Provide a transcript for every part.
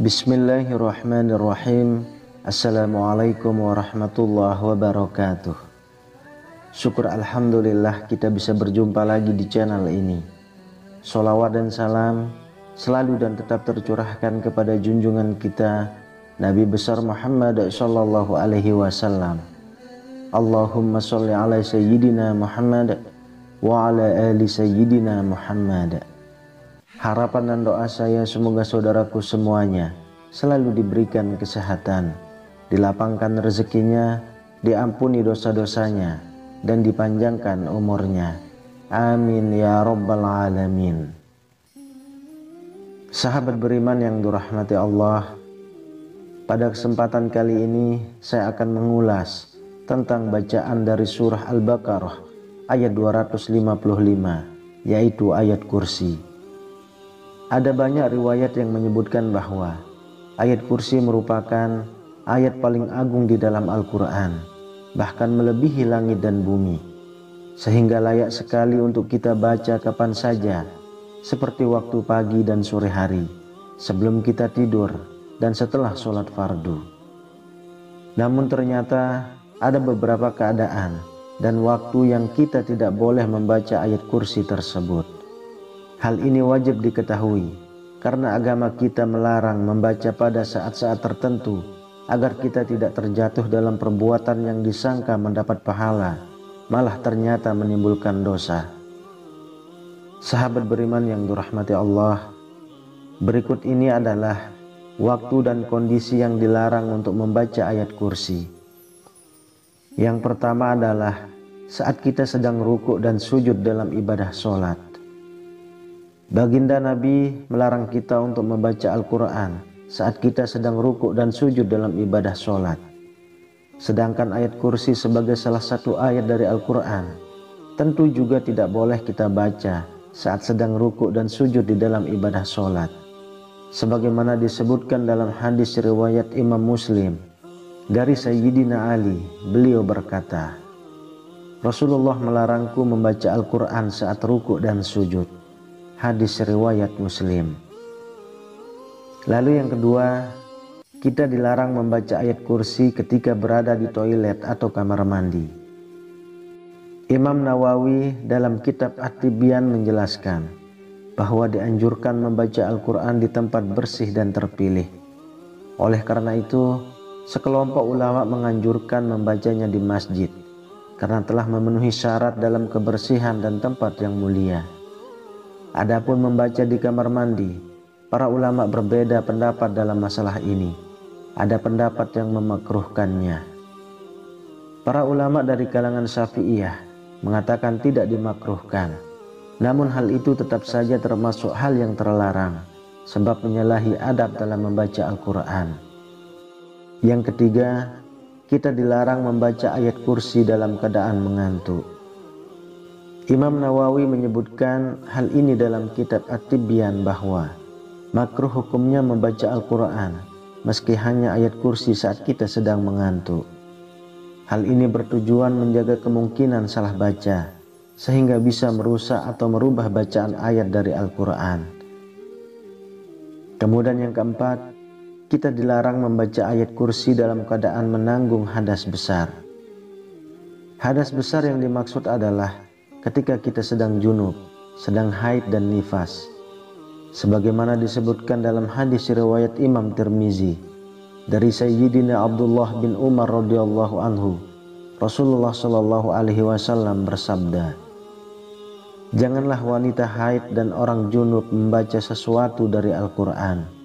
Bismillahirrahmanirrahim. Assalamualaikum warahmatullahi wabarakatuh. Syukur alhamdulillah kita bisa berjumpa lagi di channel ini. Sholawat dan salam selalu dan tetap tercurahkan kepada junjungan kita Nabi besar Muhammad sallallahu alaihi wasallam. Allahumma sholli ala sayyidina Muhammad wa ala ali sayyidina Muhammad. Harapan dan doa saya semoga saudaraku semuanya selalu diberikan kesehatan, dilapangkan rezekinya, diampuni dosa-dosanya, dan dipanjangkan umurnya. Amin ya rabbal alamin. Sahabat beriman yang dirahmati Allah, pada kesempatan kali ini saya akan mengulas tentang bacaan dari surah Al-Baqarah ayat 255, yaitu ayat kursi. Ada banyak riwayat yang menyebutkan bahwa ayat kursi merupakan ayat paling agung di dalam Al-Quran, bahkan melebihi langit dan bumi, sehingga layak sekali untuk kita baca kapan saja, seperti waktu pagi dan sore hari, sebelum kita tidur dan setelah sholat fardu. Namun ternyata ada beberapa keadaan dan waktu yang kita tidak boleh membaca ayat kursi tersebut. Hal ini wajib diketahui karena agama kita melarang membaca pada saat-saat tertentu agar kita tidak terjatuh dalam perbuatan yang disangka mendapat pahala, malah ternyata menimbulkan dosa. Sahabat beriman yang dirahmati Allah, berikut ini adalah waktu dan kondisi yang dilarang untuk membaca ayat kursi. Yang pertama adalah saat kita sedang rukuk dan sujud dalam ibadah sholat. Baginda Nabi melarang kita untuk membaca Al-Quran saat kita sedang rukuk dan sujud dalam ibadah sholat. Sedangkan ayat kursi sebagai salah satu ayat dari Al-Quran tentu juga tidak boleh kita baca saat sedang rukuk dan sujud di dalam ibadah sholat. Sebagaimana disebutkan dalam hadis riwayat Imam Muslim dari Sayyidina Ali, beliau berkata, Rasulullah melarangku membaca Al-Quran saat rukuk dan sujud. Hadis riwayat Muslim. Lalu yang kedua, kita dilarang membaca ayat kursi ketika berada di toilet atau kamar mandi. Imam Nawawi dalam kitab At-Tibyan menjelaskan bahwa dianjurkan membaca Al-Quran di tempat bersih dan terpilih. Oleh karena itu, sekelompok ulama menganjurkan membacanya di masjid karena telah memenuhi syarat dalam kebersihan dan tempat yang mulia. Adapun membaca di kamar mandi, para ulama berbeda pendapat dalam masalah ini. Ada pendapat yang memakruhkannya. Para ulama dari kalangan Syafi'iyah mengatakan tidak dimakruhkan. Namun hal itu tetap saja termasuk hal yang terlarang, sebab menyalahi adab dalam membaca Al-Quran. Yang ketiga, kita dilarang membaca ayat kursi dalam keadaan mengantuk. Imam Nawawi menyebutkan hal ini dalam kitab At-Tibyan bahwa makruh hukumnya membaca Al-Quran meski hanya ayat kursi saat kita sedang mengantuk. Hal ini bertujuan menjaga kemungkinan salah baca sehingga bisa merusak atau merubah bacaan ayat dari Al-Quran. Kemudian yang keempat, kita dilarang membaca ayat kursi dalam keadaan menanggung hadas besar. Hadas besar yang dimaksud adalah ketika kita sedang junub, sedang haid dan nifas. Sebagaimana disebutkan dalam hadis riwayat Imam Tirmizi dari Sayyidina Abdullah bin Umar radhiyallahu anhu, Rasulullah shallallahu alaihi wasallam bersabda, janganlah wanita haid dan orang junub membaca sesuatu dari Al-Quran.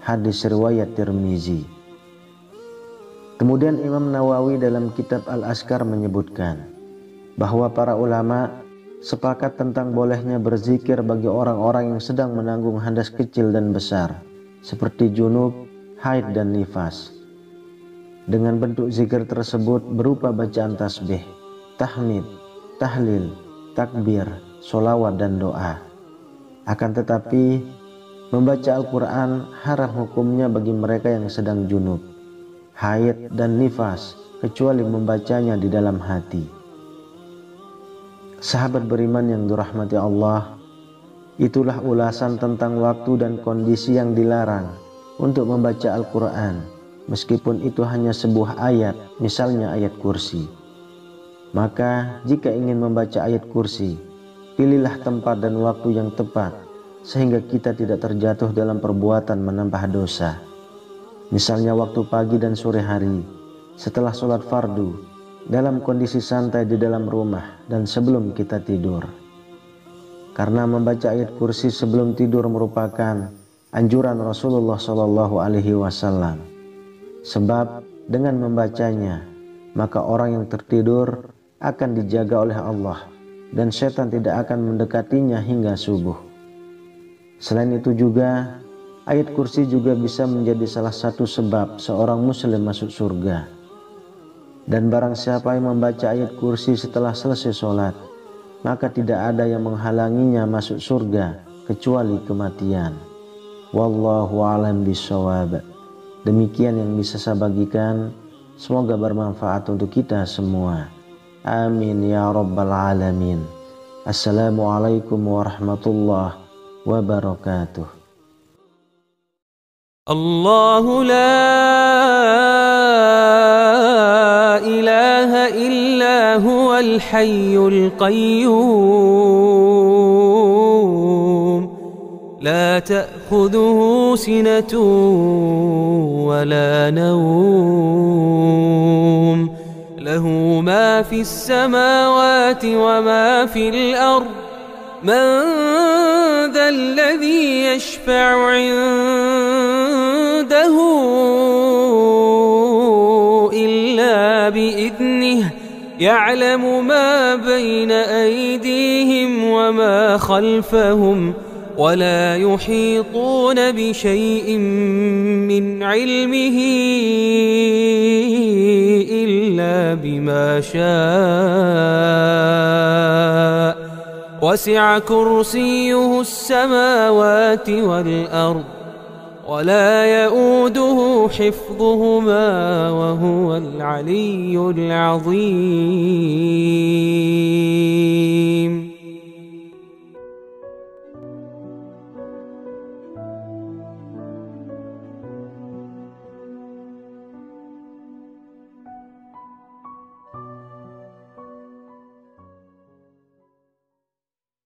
Hadis riwayat Tirmizi. Kemudian Imam Nawawi dalam kitab Al-Azkar menyebutkan bahwa para ulama sepakat tentang bolehnya berzikir bagi orang-orang yang sedang menanggung hadas kecil dan besar seperti junub, haid dan nifas. Dengan bentuk zikir tersebut berupa bacaan tasbih, tahmid, tahlil, takbir, sholawat dan doa. Akan tetapi membaca Al-Quran haram hukumnya bagi mereka yang sedang junub, haid dan nifas kecuali membacanya di dalam hati. Sahabat beriman yang dirahmati Allah, itulah ulasan tentang waktu dan kondisi yang dilarang untuk membaca Al-Quran, meskipun itu hanya sebuah ayat, misalnya ayat kursi. Maka jika ingin membaca ayat kursi, pilihlah tempat dan waktu yang tepat, sehingga kita tidak terjatuh dalam perbuatan menambah dosa. Misalnya waktu pagi dan sore hari, setelah sholat fardu, dalam kondisi santai di dalam rumah, dan sebelum kita tidur. Karena membaca ayat kursi sebelum tidur merupakan anjuran Rasulullah SAW. Sebab dengan membacanya, maka orang yang tertidur akan dijaga oleh Allah, dan setan tidak akan mendekatinya hingga subuh. Selain itu juga, ayat kursi juga bisa menjadi salah satu sebab seorang muslim masuk surga. Dan barang siapa yang membaca ayat kursi setelah selesai sholat, maka tidak ada yang menghalanginya masuk surga kecuali kematian. Wallahu a'lam bishawab. Demikian yang bisa saya bagikan, semoga bermanfaat untuk kita semua. Amin ya rabbal alamin. Assalamualaikum warahmatullahi wabarakatuh. Allahu la ilaha illa huwal hayyul qayyum, la ta'khudhuhu sinatun wa la nawm, lahu ma fis samawati wa ma fil ard, man dhal ladhi yashfa'u 'indahu illa bi'idhnihi, ya'lamu ma bayna aydihim wa ma khalfahum, wa la yuhituna bi shay'in min 'ilmihi illa bima sha'a, wasi'a kursiyyuhu as-samawati wal ard, wa la ya'uduhu hifdhuhuma wa huwal 'aliyyul 'azim.